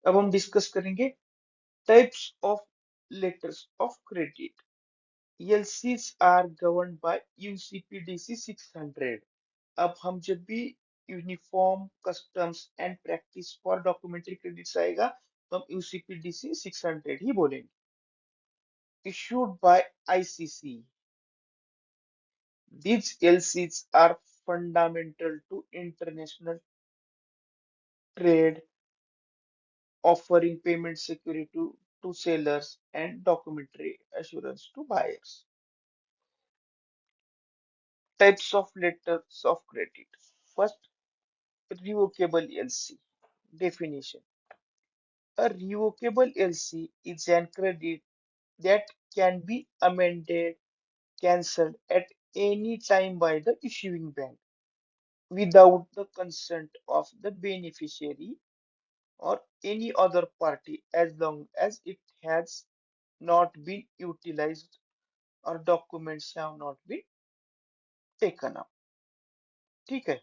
अब हम डिस्कस करेंगे types of letters of credit. LCs are governed by UCPDC 600। अब हम जब भी uniform customs and practice for documentary credits आएगा तो हम यूसीपीडीसी 600 ही बोलेंगे। Issued by ICC, these LCs are fundamental to international trade, offering payment security to sellers and documentary assurance to buyers. Types of letters of credit. First, revocable LC. Definition. A revocable LC is an credit that can be amended, cancelled at any time by the issuing bank without the consent of the beneficiary or any other party as long as it has not been utilized or documents have not been taken up। ठीक है।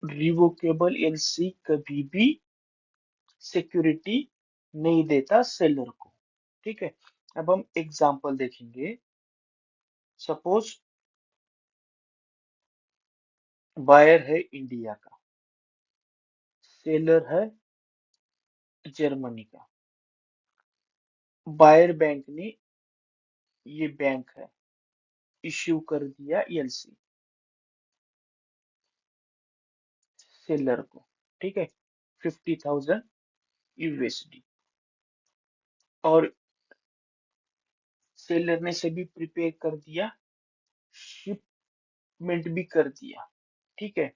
Revocable LC कभी भी security नहीं देता seller को। ठीक है। अब हम एग्जांपल देखेंगे। सपोज बायर है इंडिया का, सेलर है जर्मनी का। बायर बैंक ने, ये बैंक है, इश्यू कर दिया एलसी सेलर को। ठीक है। 50,000 यूएसडी। और सेलर ने सभी प्रिपेयर कर दिया, शिपमेंट भी कर दिया। ठीक है।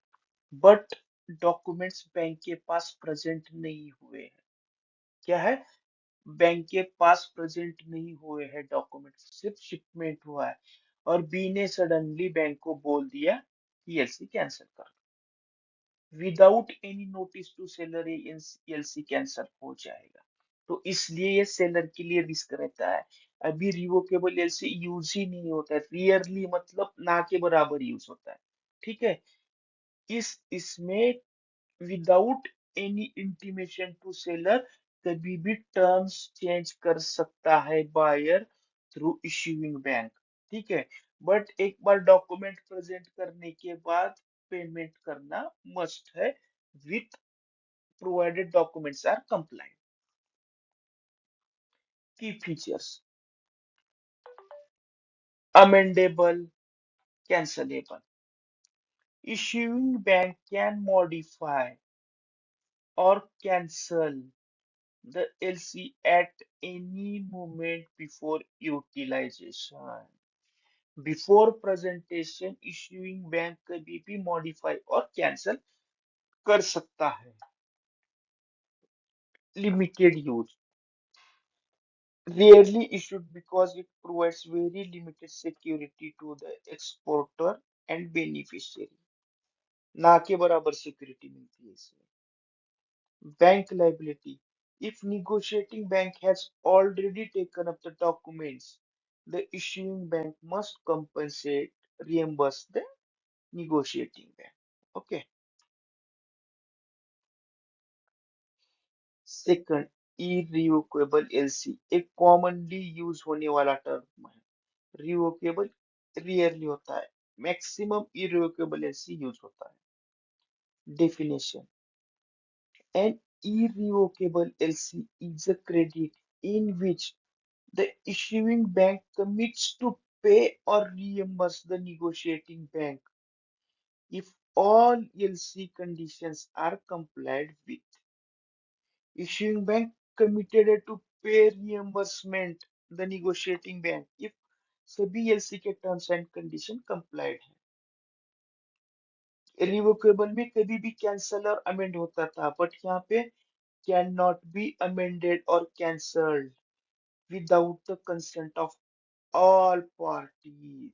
बट डॉक्यूमेंट्स बैंक के पास प्रेजेंट नहीं हुए हैं। क्या है? बैंक के पास प्रेजेंट नहीं हुए हैं डॉक्यूमेंट, सिर्फ शिपमेंट हुआ है। और बी ने सडनली बैंक को बोल दिया कि एलसी कैंसिल कर, without any notice to seller ये एलसी कैंसिल हो जाएगा। तो इसलिए ये सेलर के लिए रिस्क रहता है। अभी रिवोकेबल एलसी यूज ही नहीं होता है, रियरली, मतलब ना के बराबर यूज होता है। ठीक है। इसमें without any intimation to seller कभी भी टर्म्स चेंज कर सकता है बायर थ्रू इश्यूइंग बैंक। ठीक है। बट एक बार डॉक्यूमेंट प्रेजेंट करने के बाद पेमेंट करना मस्ट है, with provided documents are compliant. Key features: amendable, cancellable, issuing bank can modify or cancel the LC at any moment before utilization। Before presentation issuing bank कभी भी modify और cancel कर सकता है। Limited use, rarely issued because it provides very limited security to the exporter and beneficiary। ना के बराबर security मिलती है इसमें। Bank liability. If negotiating bank has already taken up the documents, the issuing bank must compensate, reimburse the negotiating bank. Okay. Second, irrevocable LC एक commonly use होने वाला term है। रिवोकेबल रेयरली होता है, मैक्सिमम irrevocable LC यूज होता है। Definition: an irrevocable LC is a credit in which the issuing bank commits to pay or reimburse the negotiating bank if all LC conditions are complied with. Issuing bank committed to pay reimbursement the negotiating bank if सभी LC के terms and condition complied है। Revocable में कभी भी cancel और amend होता था, but यहाँ पे कैन नॉट बी अमेंडेड और cancelled without the consent of all parties.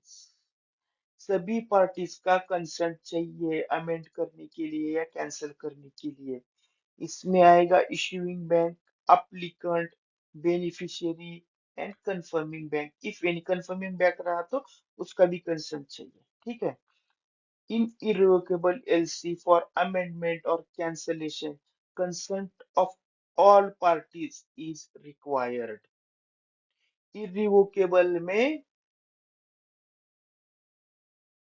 सभी पार्टीज का कंसेंट चाहिए अमेंड करने के लिए या कैंसिल करने के लिए। इसमें आएगा issuing bank, applicant, beneficiary and confirming bank. If any confirming bank रहा तो उसका भी कंसेंट चाहिए। ठीक है। In irrevocable LC for amendment or cancellation, consent of all parties is required. Irrevocable में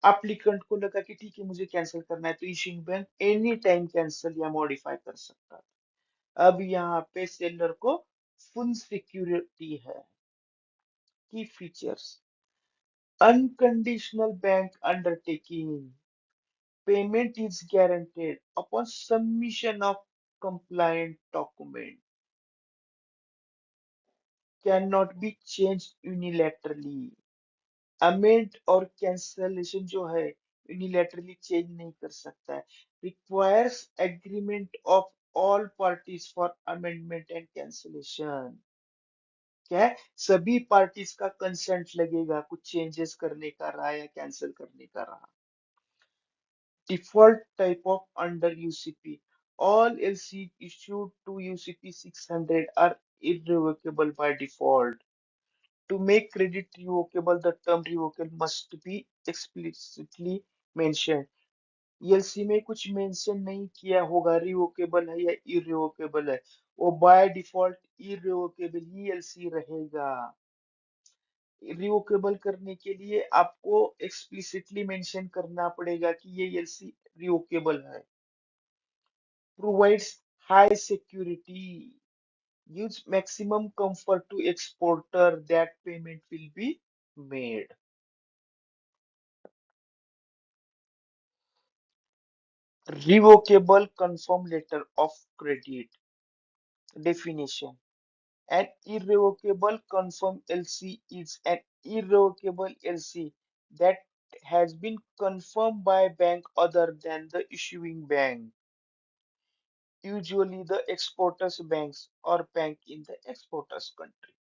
एप्लीकेंट को लगा कि ठीक है मुझे कैंसिल करना है तो issuing bank any time cancel या मॉडिफाई कर सकता है। अब यहाँ पे सेलर को फुल सिक्योरिटी है। Key features unconditional bank undertaking payment is guaranteed upon submission of compliant document cannot be changed unilaterally amend और कैंसलेशन जो है यूनिलैटरली चेंज नहीं कर सकता है requires agreement of all parties for amendment and cancellation क्या है सभी पार्टीज का कंसेंट लगेगा कुछ चेंजेस करने का रहा या कैंसिल करने का रहा default type of under UCP all LC issued to UCP 600 are irrevocable by default. To make credit revocable, the term revocable must be explicitly mentioned. ELC में कुछ मेंशन नहीं किया होगा रिवोकेबल है या इरिवोकेबल है वो by default irrevocable he LC रहेगा रिवोकेबल करने के लिए आपको एक्सप्लिसिटली मेंशन करना पड़ेगा कि ये एलसी रिवोकेबल है provides high security gives maximum comfort to exporter that payment will be made. Revocable confirm letter of credit definition. An irrevocable confirm LC is an irrevocable LC that has been confirmed by a bank other than the issuing bank, usually the exporter's banks or bank in the exporter's country.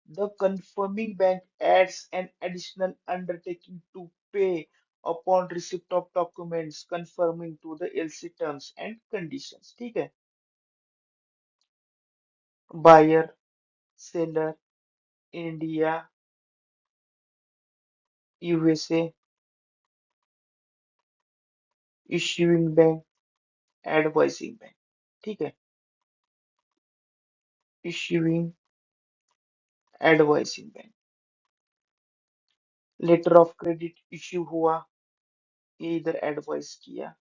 The confirming bank adds an additional undertaking to pay upon receipt of documents confirming to the LC terms and conditions. ठीक है buyer seller India USA issuing bank advising bank ठीक है issuing advising bank letter of credit issue हुआ ये इधर advice किया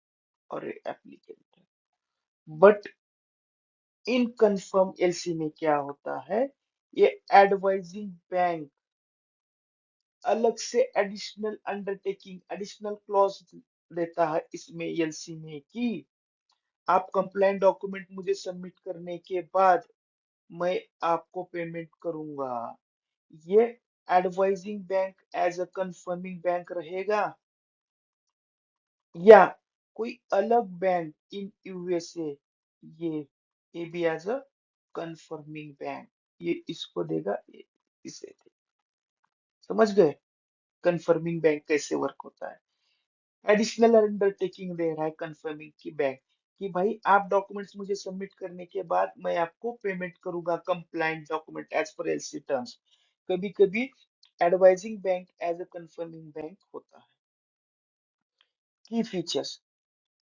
और applicant but in confirm LC में क्या होता है ये एडवाइजिंग बैंक अलग से एडिशनल अंडरटेकिंग एडिशनल क्लॉज देता है इसमें एलसी में कि आप कंप्लाइंट डॉक्यूमेंट मुझे सबमिट करने के बाद मैं आपको पेमेंट करूंगा ये advising bank as a confirming bank रहेगा या कोई अलग बैंक इन यूएसए ये ये भी एज अ कंफर्मिंग बैंक ये इसको देगा ये इसे देगा समझ गए कंफर्मिंग बैंक कैसे वर्क होता है एडिशनल अंडरटेकिंग दे रहा है कंफर्मिंग की बैंक कि भाई आप डॉक्यूमेंट्स मुझे सबमिट करने के बाद मैं आपको पेमेंट करूंगा compliant document as per LC terms कभी कभी advising bank as a confirming bank होता है key features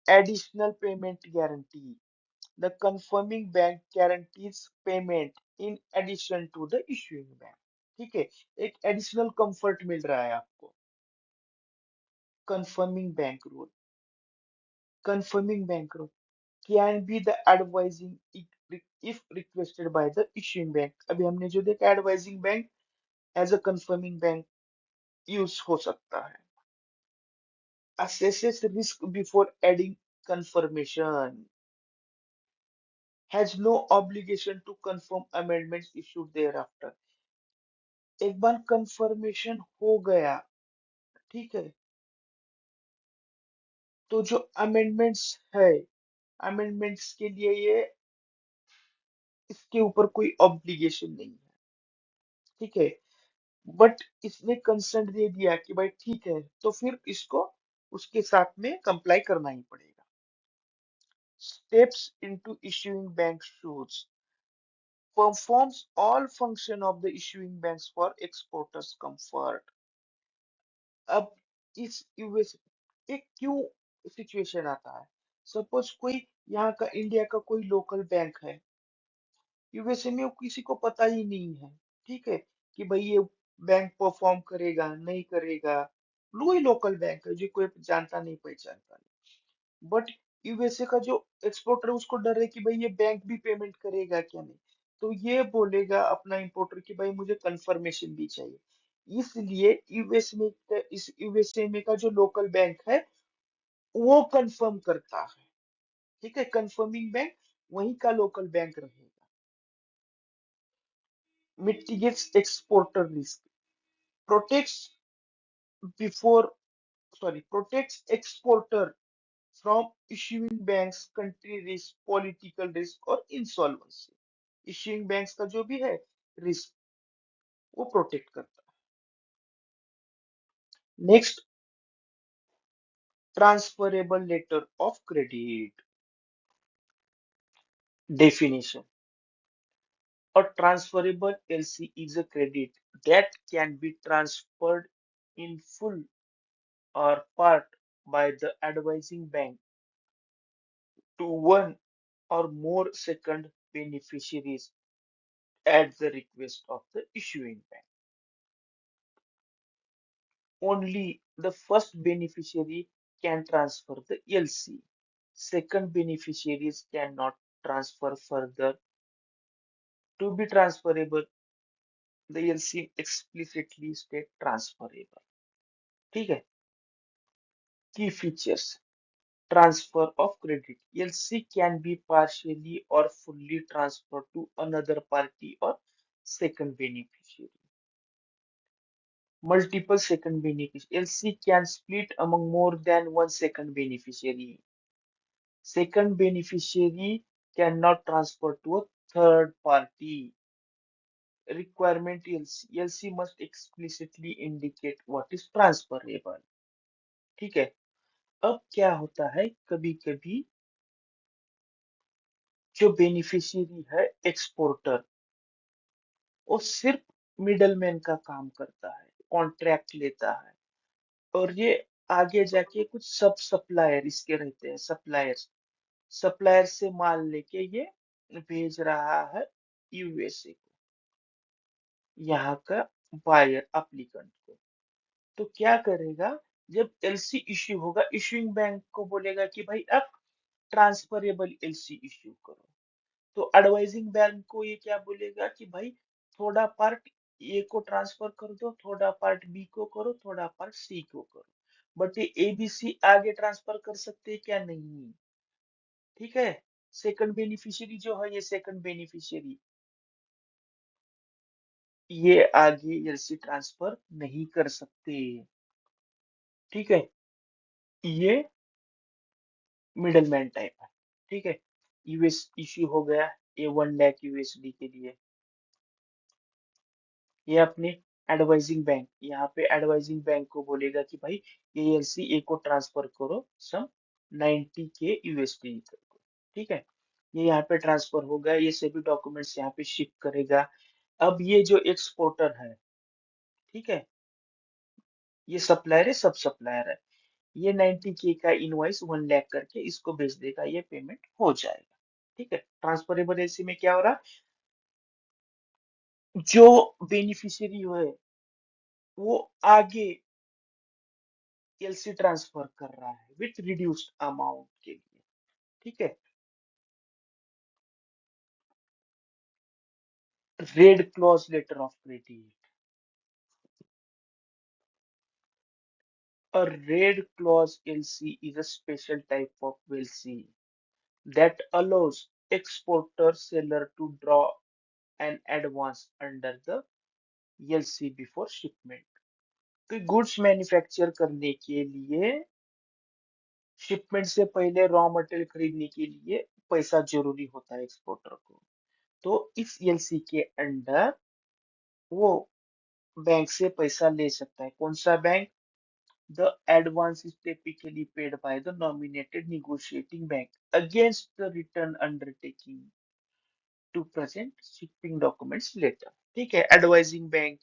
additional payment guarantee the confirming bank guarantees payment in addition to the issuing bank ठीक है एक एडिशनल कंफर्ट मिल रहा है आपको confirming bank rule confirming bank rule can be the advising if requested by the issuing bank अभी हमने जो देखा advising bank as a confirming bank use हो सकता है assesses risk before adding confirmation has no obligation to confirm amendments issued thereafter एक बार confirmation हो गया ठीक है तो जो amendments है amendments के लिए ये इसके ऊपर कोई ऑब्लिगेशन नहीं है ठीक है बट इसने कंसेंट दे दिया कि भाई ठीक है तो फिर इसको उसके साथ में कंप्लाई करना ही पड़ेगा steps into issuing bank shoes performs all function of the issuing banks for exporters comfort अब इस यूएस एक क्यों सिचुएशन आता है। सपोज कोई यहाँ का इंडिया का कोई लोकल बैंक है, यूएसए में वो किसी को पता ही नहीं है, ठीक है, कि भाई ये बैंक परफॉर्म करेगा नहीं करेगा। वही लोकल बैंक है जो कोई जानता नहीं पहचानता नहीं। बट यूएसए का जो एक्सपोर्टर है उसको डर है कि भाई ये बैंक भी पेमेंट करेगा क्या नहीं। तो ये बोलेगा अपना इंपोर्टर कि भाई मुझे कंफर्मेशन भी चाहिए। इसलिए यूएसए में का जो लोकल बैंक है वो कंफर्म करता है। ठीक है, कंफर्मिंग बैंक वहीं का लोकल बैंक रहेगा। mitigates exporter risk, protects before protects exporter from issuing banks country risk, political risk और insolvency। issuing banks का जो भी है रिस्क वो प्रोटेक्ट करता है। Next, transferable letter of credit definition. A transferable LC is a credit that can be transferred in full or part by the advising bank to one or more second beneficiaries at the request of the issuing bank. Only the first beneficiary can transfer the LC. Second beneficiaries cannot transfer further. To be transferable, the LC explicitly state transferable. ठीक है। Key features: transfer of credit. LC can be partially or fully transferred to another party or second beneficiary. Multiple second beneficiaries. LC can split among more than one second beneficiary. Second beneficiary cannot transfer to a third party. Requirement: LC must explicitly indicate what is transferable. ठीक है। अब क्या होता है, कभी कभी जो beneficiary है एक्सपोर्टर, वो सिर्फ मिडलमैन का काम करता है, कॉन्ट्रैक्ट लेता है, और ये आगे जाके कुछ सब सप्लायर इसके रहते हैं, सप्लायर्स। सप्लायर से माल लेके ये भेज रहा है यूएसए को, यहाँ का बायर एप्लीकेंट को। तो क्या करेगा, जब एलसी इश्यू होगा, इश्यूइंग बैंक को बोलेगा कि भाई अब ट्रांसफरेबल एलसी इश्यू करो। तो एडवाइजिंग बैंक को ये क्या बोलेगा कि भाई थोड़ा पार्ट ए को ट्रांसफर कर दो, थोड़ा पार्ट बी को करो, थोड़ा पार्ट सी को करो। बट ये एबीसी आगे ट्रांसफर कर सकते हैं क्या? नहीं। ठीक है। सेकंड बेनिफिशियरी जो है, ये सेकंड बेनिफिशियरी ये आगे एलसी ट्रांसफर नहीं कर सकते। ठीक है। ये मिडलमैन टाइप है। ठीक है। यूएस इश्यू हो गया ये 1 लाख यूएसडी के लिए। ये अपने एडवाइजिंग बैंक, यहाँ पे एडवाइजिंग बैंक को बोलेगा कि भाई ये एलसी ए को ट्रांसफर करो सम 90 के यूएसडी को। ठीक है। ये यहाँ पे ट्रांसफर हो गया, ये सभी डॉक्यूमेंट्स यहाँ पे शिप करेगा। अब ये जो एक्सपोर्टर है, ठीक है, ये सप्लायर है, सब सप्लायर है, ये 90 के का इनवॉइस 1 लाख करके इसको भेज देगा, ये पेमेंट हो जाएगा। ठीक है। ट्रांसफरेबल एलसी में क्या हो रहा, जो बेनिफिशियरी है वो आगे एलसी ट्रांसफर कर रहा है विथ रिड्यूस्ड अमाउंट के लिए। ठीक है। Red clause letter of credit. A red clause LC is a special type of LC that allows exporter seller to draw an advance under the LC before shipment। तो goods manufacture करने के लिए shipment से पहले raw material खरीदने के लिए पैसा जरूरी होता है एक्सपोर्टर को। तो इस एलसी के अंडर वो बैंक से पैसा ले सकता है। कौन सा bank? The advance is typically paid by the nominated negotiating bank against the return undertaking to present shipping documents later। ठीक है। एडवाइजिंग बैंक,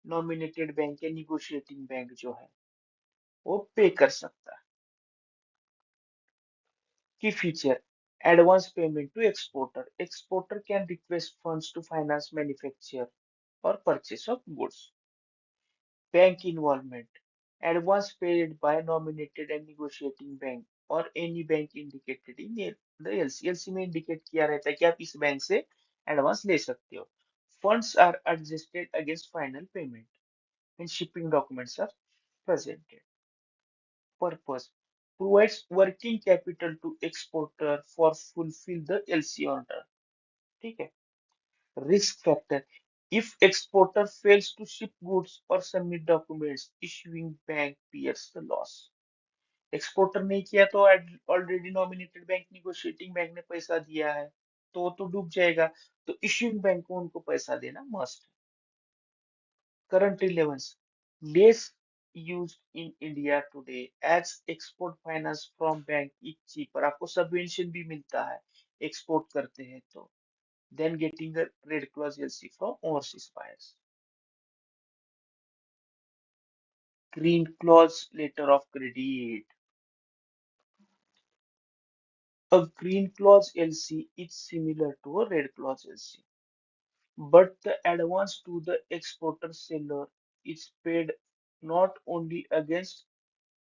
नॉमिनेटेड बैंक या निगोशिएटिंग बैंक जो है, वो पे कर सकता है। की feature, advance payment to exporter. Exporter can request funds to finance manufacture or purchase of goods. Bank involvement. Advance paid by nominated and negotiating bank or any bank indicated in the LC. LC में indicate किया रहता है कि आप इस bank से advance ले सकते हो. Funds are adjusted against final payment and shipping documents are presented. Purpose, provides working capital to exporter for fulfill the LC order. ठीक है. Risk factor, if exporter fails to ship goods or submit documents, issuing bank bears the loss. Exporter नहीं किया तो already nominated bank negotiating bank ने पैसा दिया है तो वो तो डूब जाएगा. तो इश्यूइंग बैंक को उनको पैसा देना must. Current relevance, less used in India today as export finance from bank is cheaper. आपको सबवेंशन भी मिलता है एक्सपोर्ट करते हैं तो then getting a red clause LC from overseas buyers. Green clause letter of credit. A green clause LC is similar to a red clause LC, but the advance to the exporter seller is paid not only against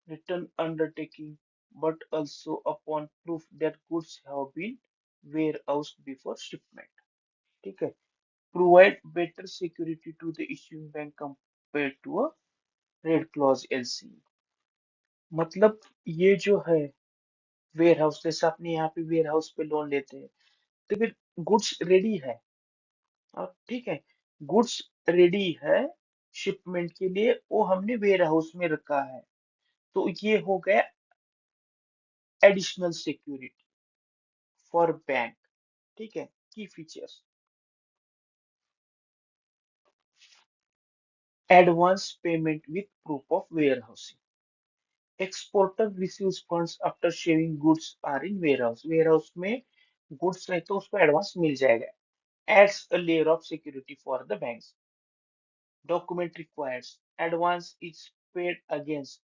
return undertaking but also upon proof that goods have been warehoused before shipment. ठीक है. Provide better security to the issuing bank compared to a red clause LC. मतलब ये जो है ware house, जैसे आपने यहाँ पे वेयर हाउस पे लोन लेते हैं तो फिर गुड्स रेडी है. और ठीक है, गुड्स रेडी है शिपमेंट के लिए, वो हमने वेयर हाउस में रखा है. तो ये हो गया एडिशनल सिक्योरिटी फॉर बैंक. ठीक है. Key features, advance payment with proof of warehousing. Exporter receives funds after shaving goods are in warehouse. Warehouse में गुड्स है तो उसको एडवांस मिल जाएगा. Adds a layer of security for the banks. Document requires, advance is paid against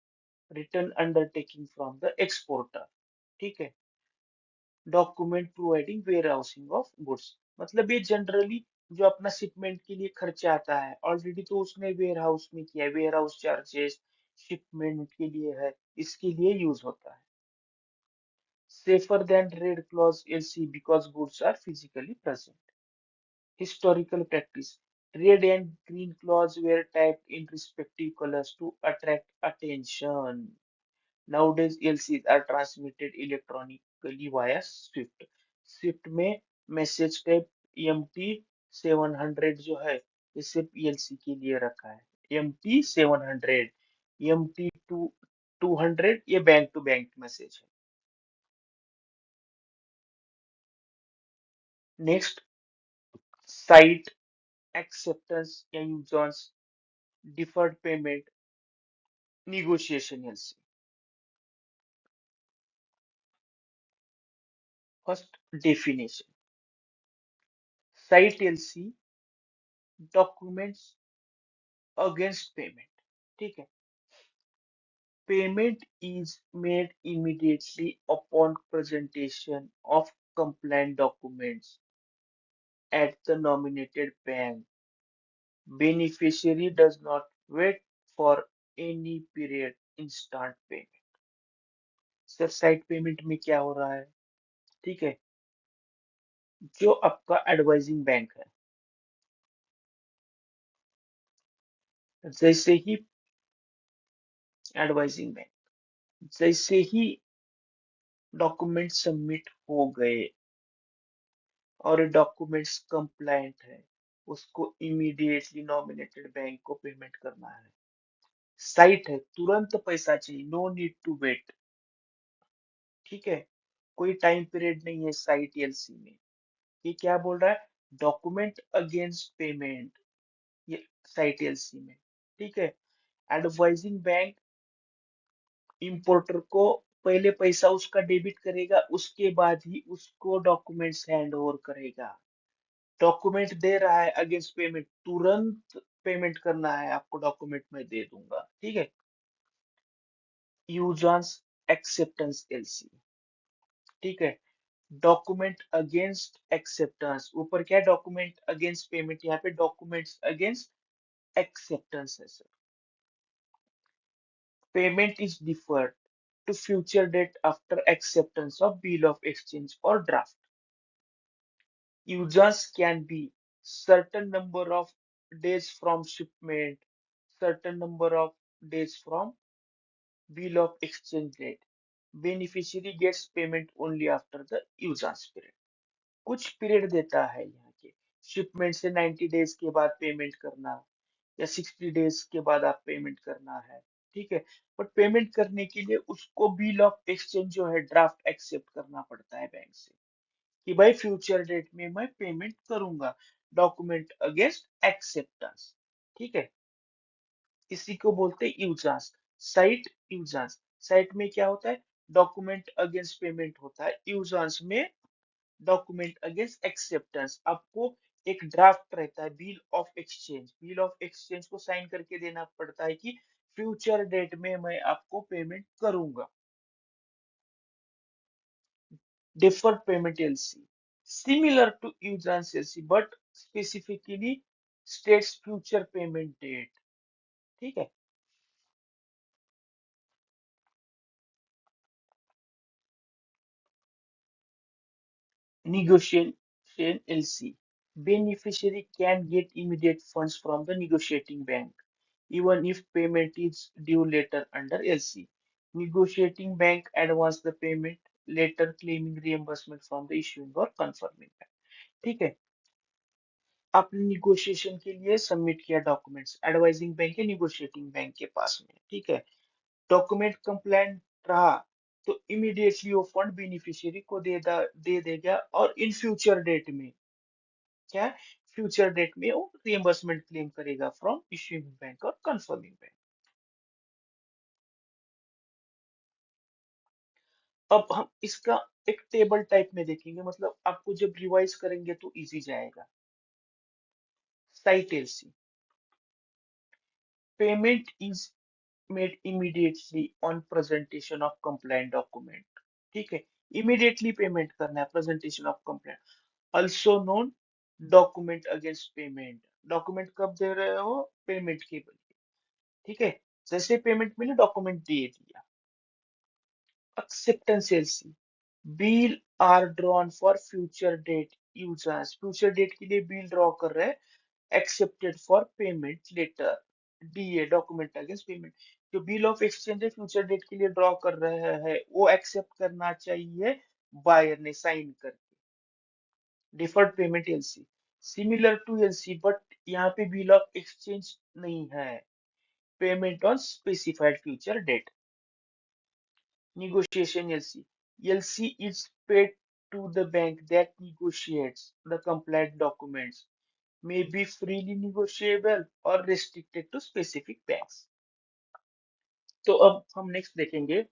return undertaking from the exporter. ठीक है. Document providing warehousing of goods, मतलब ये generally जो अपना शिपमेंट के लिए खर्चा आता है ऑलरेडी तो उसने वेयर हाउस में किया है, वेयर हाउस चार्जेस शिपमेंट के लिए है, इसके लिए यूज होता है. Safer than red clause LC because goods are physically present. Historical practice, red and green claws were typed in respective colors to attract attention. Nowadays, LCs are transmitted electronically via Swift. Swift में message type MT700 जो है ये सिर्फ ELC के लिए रखा है. MT700, MT200 ये बैंक टू बैंक मैसेज है. नेक्स्ट, साइट एक्सेप्टेंस या users deferred payment negotiation LC. First definition. Site LC, documents against payment. ठीक है. Payment is made immediately upon presentation of compliant documents at the nominated bank. Beneficiary does not wait for any period, instant payment. Sir site payment में क्या हो रहा है? ठीक है, जो आपका एडवाइजिंग बैंक है, जैसे ही एडवाइजिंग बैंक जैसे ही डॉक्यूमेंट सबमिट हो गए और डॉक्यूमेंट्स कंप्लायंट है, उसको इमीडिएटली नॉमिनेटेड बैंक को पेमेंट करना है. साइट है, तुरंत पैसा चाहिए, नो नीड टू वेट. ठीक है, कोई टाइम पीरियड नहीं है साइट एलसी में. ये क्या बोल रहा है? डॉक्यूमेंट अगेंस्ट पेमेंट, ये साइट एलसी में. ठीक है. एडवाइजिंग बैंक इंपोर्टर को पहले पैसा उसका डेबिट करेगा, उसके बाद ही उसको डॉक्यूमेंट्स हैंड ओवर करेगा. डॉक्यूमेंट दे रहा है अगेंस्ट पेमेंट, तुरंत पेमेंट करना है आपको, डॉक्यूमेंट में दे दूंगा. ठीक है. Users acceptance LC. ठीक है। डॉक्यूमेंट अगेंस्ट एक्सेप्टेंस, ऊपर क्या है, डॉक्यूमेंट अगेंस्ट पेमेंट, यहाँ पे डॉक्यूमेंट्स अगेंस्ट एक्सेप्टेंस है sir. Payment is deferred to future date after acceptance of bill of exchange or draft. Users can be certain number of days from shipment, certain number of days from bill of exchange date. Beneficiary gets payment only after the users period. कुछ period देता है यहाँ के, shipment से 90 days के बाद payment करना या 60 डेज के बाद आप पेमेंट करना है। ठीक है। बट पेमेंट करने के लिए उसको बिल ऑफ एक्सचेंज जो है ड्राफ्ट एक्सेप्ट करना पड़ता है बैंक से, कि भाई फ्यूचर डेट में मैं पेमेंट करूंगा, डॉक्यूमेंट अगेंस्ट एक्सेप्टेंस। ठीक है। इसी को बोलते हैं यूजांस। साइट यूजांस, साइट में क्या होता है, डॉक्यूमेंट अगेंस्ट पेमेंट होता है, यूजांस में डॉक्यूमेंट अगेंस्ट एक्सेप्टेंस। आपको एक ड्राफ्ट रहता है bill of exchange, bill of exchange को साइन करके देना पड़ता है कि फ्यूचर डेट में मैं आपको पेमेंट करूंगा। Deferred payment LC, similar to usance LC but specifically states future payment date. ठीक है। Negotiation LC. Beneficiary can get immediate funds from the negotiating bank, even if payment is due later under LC. Negotiating bank advance the payment, later claiming reimbursement from the issuing or confirming bank. ठीक है। आपने negotiation के लिए submit किया documents, advising bank या negotiating bank के पास में। ठीक है। डॉक्यूमेंट कंप्लायंट रहा तो इमीडिएटली वो फंड बेनिफिशियरी को दे देगा, और इन फ्यूचर डेट में क्या है, फ्यूचर डेट में वो रियम्बर्समेंट क्लेम करेगा फ्रॉम इश्यूइंग बैंक और कंफर्मिंग बैंक। अब हम इसका एक टेबल टाइप में देखेंगे, मतलब आपको जब रिवाइज करेंगे तो इजी जाएगा। Site LC, payment is made immediately on presentation of compliant document. ठीक है। इमीडिएटली पेमेंट करना है, presentation of compliant, also known document against payment. Document कब दे रहे हो, पेमेंट के बदले। ठीक है। जैसे पेमेंट मिले डॉक्यूमेंट दे दिया। Acceptance LC, bill are drawn for future date usance, future date के लिए बिल ड्रॉ कर रहे हैं, accepted for payment letter, DA document against payment. जो बिल ऑफ एक्सचेंज है फ्यूचर डेट के लिए ड्रॉ कर रहे हैं वो एक्सेप्ट करना चाहिए बायर ने साइन करके। Deferred payment LC, similar to LC but यहाँ पे बिल ऑफ एक्सचेंज नहीं है, payment on specified future date. Negotiation LC. LC is paid to the bank that negotiates the compliant documents, may be freely negotiable or restricted to specific banks. तो अब हम next देखेंगे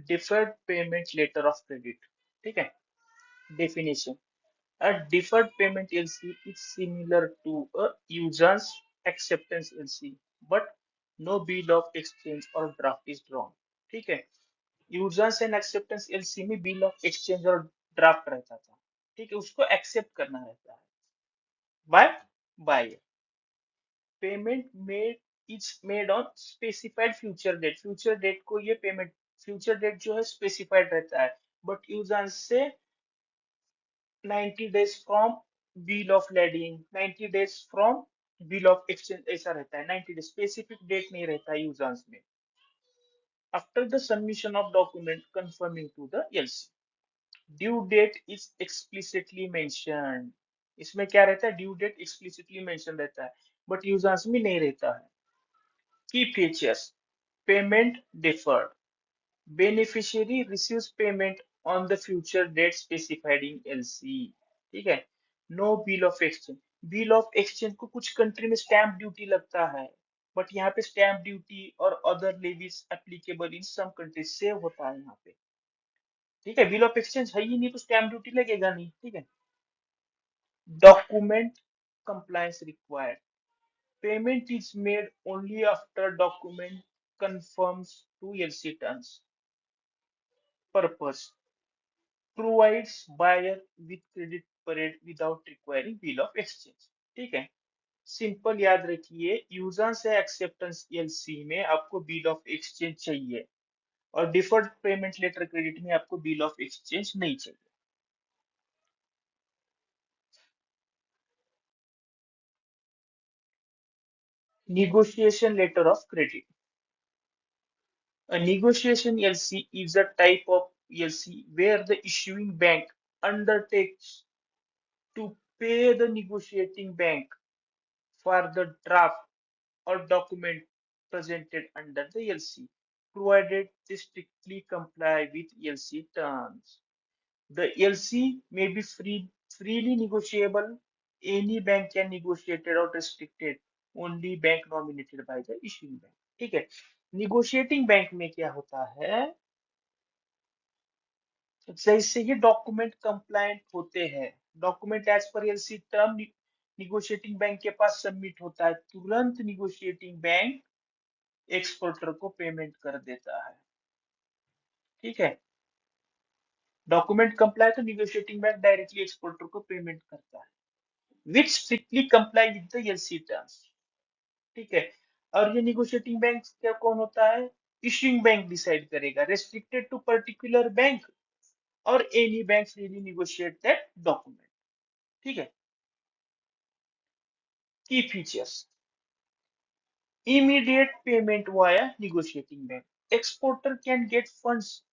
deferred payment letter of credit. ठीक है। Definition, a deferred payment LC is similar to a user's acceptance LC, but no bill of exchange or draft is drawn. ठीक है। Usance and acceptance LC में bill of exchange और draft रहता था। ठीक है। उसको एक्सेप्ट करना रहता है by buyer. Payment made is made on specified future date, future date को ये पेमेंट, फ्यूचर डेट जो है स्पेसिफाइड रहता है, बट यूजर्स से 90 days from bill of lading, 90 days from bill of exchange, ऐसा रहता है। 90 डेज स्पेसिफिक डेट नहीं रहता है यूजर्स में। After the submission of document confirming to the LC, due date is explicitly mentioned. इसमें क्या रहता है, ड्यू डेट एक्सप्लिसिटली मेंशन रहता है, बट यूजर्स में नहीं रहता है। Key features, payment deferred, beneficiary receives payment on the future date specified in LC. ठीक है। No bill of exchange, bill of exchange को कुछ कंट्री में स्टैंप ड्यूटी लगता है, बट यहाँ पे स्टैंप ड्यूटी और other levies applicable in some countries save होता है यहाँ पे। ठीक है। बिल ऑफ एक्सचेंज है ही नहीं तो स्टैम्प ड्यूटी लगेगा नहीं। ठीक है। Document compliance required, payment is made only after document confirms to LC terms. Purpose: provides buyer with credit period without requiring bill of exchange. ठीक है, सिंपल याद रखिए, यूजर्स है एक्सेप्टेंस एलसी में आपको बिल ऑफ एक्सचेंज चाहिए और deferred payment letter credit में आपको बिल ऑफ एक्सचेंज नहीं चाहिए। Negotiation letter of credit. A negotiation LC is a type of LC where the issuing bank undertakes to pay the negotiating bank for the draft or document presented under the LC, provided they strictly comply with LC terms. The LC may be freely negotiable. Any bank can negotiate it or restricted. Only bank nominated by the issuing bank. ठीक है, negotiating bank में क्या होता है, जैसे ही document compliant होते हैं, document as per LC term negotiating bank के पास सबमिट होता है, तुरंत निगोशिएटिंग बैंक एक्सपोर्टर को पेमेंट कर देता है। ठीक है, डॉक्यूमेंट कंप्लाई तो निगोशिएटिंग बैंक डायरेक्टली एक्सपोर्टर को पेमेंट करता है which strictly comply with the LC terms. ठीक है, और ये निगोशिएटिंग बैंक क्या कौन होता है, इशूइंग बैंक डिसाइड करेगा, रेस्ट्रिक्टेड टू पर्टिकुलर बैंक और any bank freely negotiate that document. ठीक है, key features: immediate payment via negotiating bank. Exporter can get funds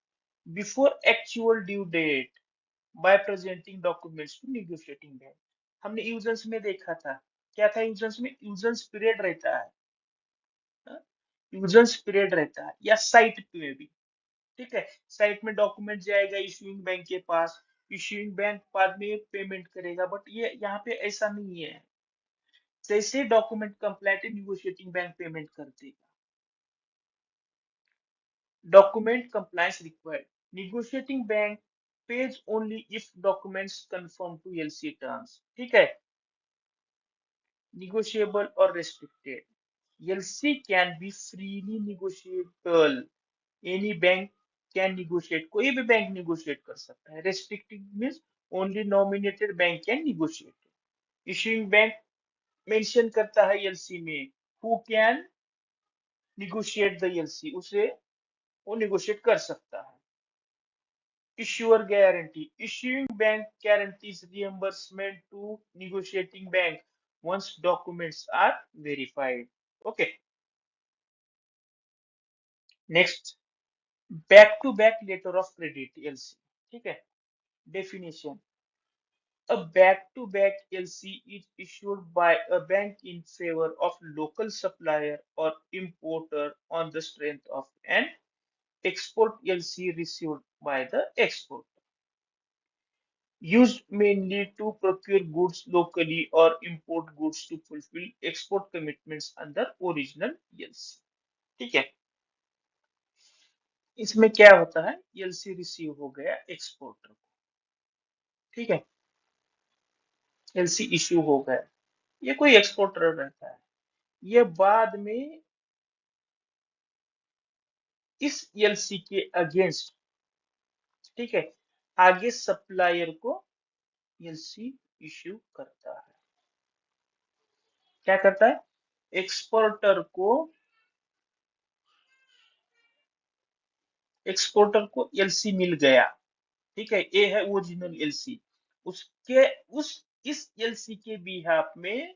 before actual due date by presenting documents to negotiating bank. हमने users में देखा था, क्या था users में, यूजर्स पीरियड रहता है, यूजर्स पीरियड रहता है, या साइट पे भी। ठीक है, साइट में डॉक्यूमेंट जाएगा इशूइंग बैंक के पास, इशूइंग बैंक बाद में पेमेंट करेगा, बट ये यहाँ पे ऐसा नहीं है, जैसे document complete negotiating bank payment कर देगा। Document compliance required. Negotiating bank pays only if documents conform to LC terms. ठीक है, negotiable और restricted. LC can be freely negotiable. Any bank can negotiate. कोई भी बैंक negotiate कर सकता है. Restricted means only nominated bank can negotiate. Issuing bank mention करता है LC में who can negotiate the LC. उसे वो negotiate कर सकता है. Issuer guarantee. Issuing bank guarantees reimbursement to negotiating bank once documents are verified. Okay. Next, back-to-back letter of credit (LC). ठीक है. Definition: a back-to-back LC is issued by a bank in favor of local supplier or importer on the strength of an export LC received by the exporter. Used mainly to procure goods locally or import goods to fulfill export commitments under original ELC. ठीक है, इसमें क्या होता है, ELC receive हो गया exporter को, ठीक है, एलसी इश्यू हो गया, ये कोई एक्सपोर्टर रहता है, ये बाद में इस एलसी के अगेंस्ट, ठीक है, आगे सप्लायर को एलसी इश्यू करता है, क्या करता है, एक्सपोर्टर को एलसी मिल गया, ठीक है, ये है ओरिजिनल एलसी, उसके उस इस एलसी के बिहाफ में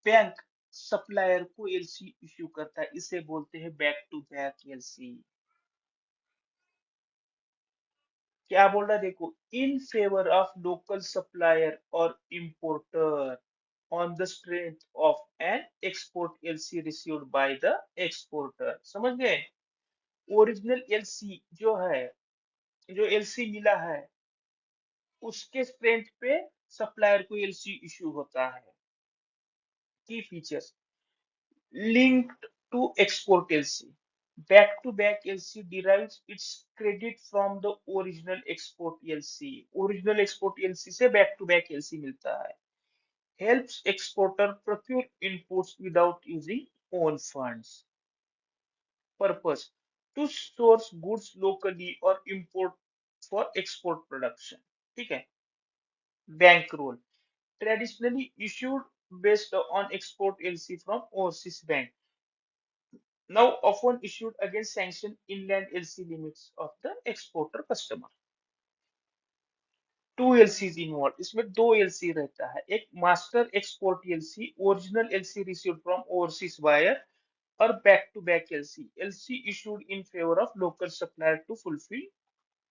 बैंक सप्लायर को एलसी इश्यू करता है, इसे बोलते हैं बैक टू बैक एलसी। क्या बोल रहा है देखो, in favour of local supplier और importer on the strength of an export LC received by the exporter. समझ गए, ओरिजिनल एलसी जो है, जो एलसी मिला है उसके स्ट्रेंथ पे सप्लायर को एलसी इश्यू होता है। Key features: linked to export LC. Back-to-back LC derives its credit from the original export LC. Original export LC से back-to-back LC मिलता है. Helps exporter procure inputs without using own funds. purpose to source goods locally or import for export production. ठीक है. Bank rule traditionally issued based on export LC from overseas bank, now often issued against sanctioned inland LC limits of the exporter customer. Two LCs involve, इसमें दो LC रहता है. एक master export LC, original LC received from overseas buyer, और back to back LC, LC issued in favour of local supplier to fulfil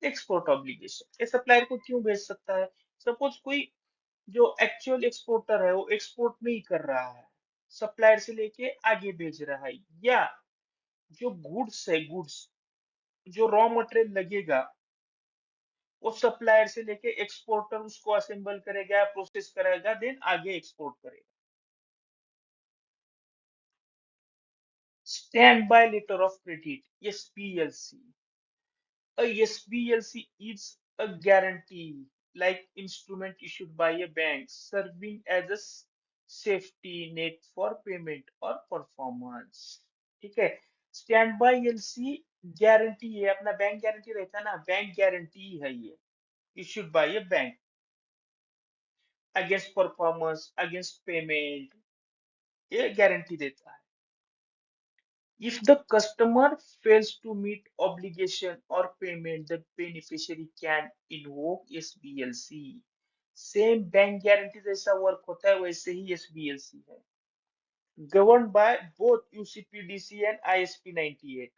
export obligation. ये supplier को क्यों भेज सकता है? सपोज कोई जो एक्चुअल एक्सपोर्टर है वो एक्सपोर्ट नहीं कर रहा है, सप्लायर से लेके आगे भेज रहा है, या जो गुड्स है, गुड्स जो रॉ मटेरियल लगेगा वो सप्लायर से लेके एक्सपोर्टर उसको असेंबल करेगा, प्रोसेस करेगा, देन आगे एक्सपोर्ट करेगा. Standby letter of credit SPLC. A SBLC is a guarantee like instrument issued by a bank serving as a safety net for payment or performance. ठीक है. Stand by LC guarantee है, अपना bank guarantee रहता है ना, bank guarantee है ये, issued by a bank against performance, against payment, ये गारंटी देता है. If the customer fails to meet obligation or payment, the beneficiary can invoke SBLC. Same bank guarantee जैसा वर्क होता है वैसे ही एसबीएलसी है. Govern by both UCPDC and ISP 98.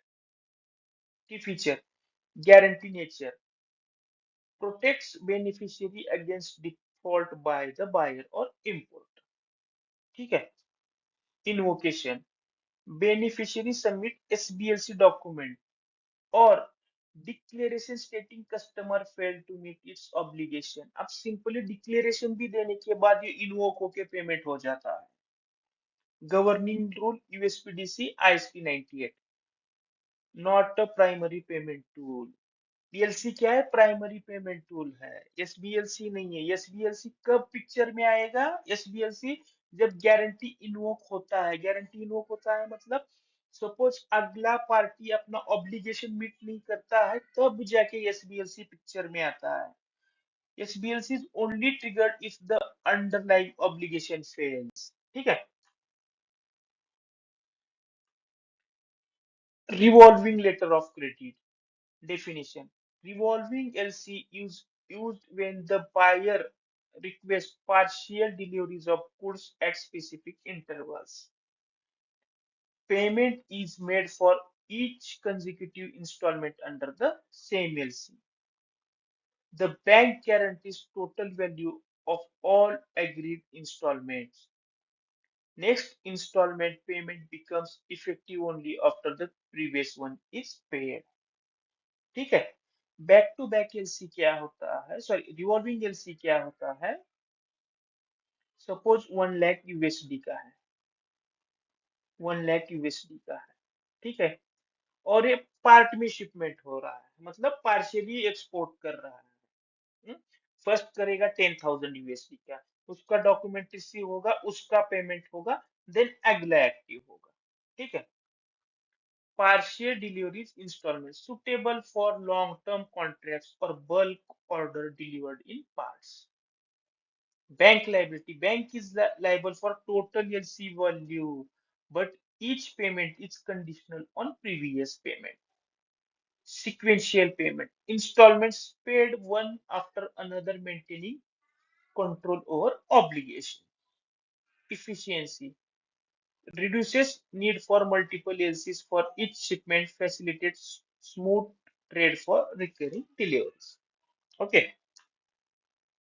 Key feature, guarantee nature, protects beneficiary against default by the buyer और import. ठीक है. Invocation, beneficiary submit SBLC document और declaration stating customer fail to meet its obligation. अब simply declaration भी देने के बाद ये इन्वोक होके पेमेंट हो जाता है. Governing rule USPDC ISP 98. Not a primary payment tool. PLC क्या है? प्राइमरी पेमेंट टूल है, एसबीएलसी नहीं है. एसबीएलसी कब पिक्चर में आएगा? एसबीएलसी जब गारंटी इन्वोक होता है. गारंटी इन्वोक होता है मतलब सपोज अगला पार्टी अपना ऑब्लिगेशन मीट नहीं करता है, तब जाके एसबीएलसी पिक्चर में आता है. SBLC is only triggered if the underlying obligation fails. ठीक है. Revolving letter of credit definition. Revolving LC used when the buyer requests partial deliveries of goods at specific intervals. Payment is made for each consecutive installment under the same LC. The bank guarantees total value of all agreed installments. Next installment payment becomes effective only after the previous one is paid. ठीक है. Back to back LC क्या होता है, sorry revolving LC क्या होता है? Suppose 1 lakh USD का है, 1 लाख यूएसडी का है. ठीक है. और ये पार्ट में शिपमेंट हो रहा है, मतलब पार्शियली एक्सपोर्ट कर रहा है. फर्स्ट करेगा 10,000 यूएसडी का, उसका डॉक्यूमेंट रिसीव होगा, उसका पेमेंट होगा, देन अगला एक्टिव होगा. ठीक है. Partial deliveries installments suitable for long-term contracts or bulk order delivered in parts. Bank liability. Bank is liable for total LC value, but each payment is conditional on previous payment. Sequential payment. Installments paid one after another, maintaining control over obligation. Efficiency reduces need for multiple LCs for each shipment, facilitates smooth trade for recurring deliveries. Okay.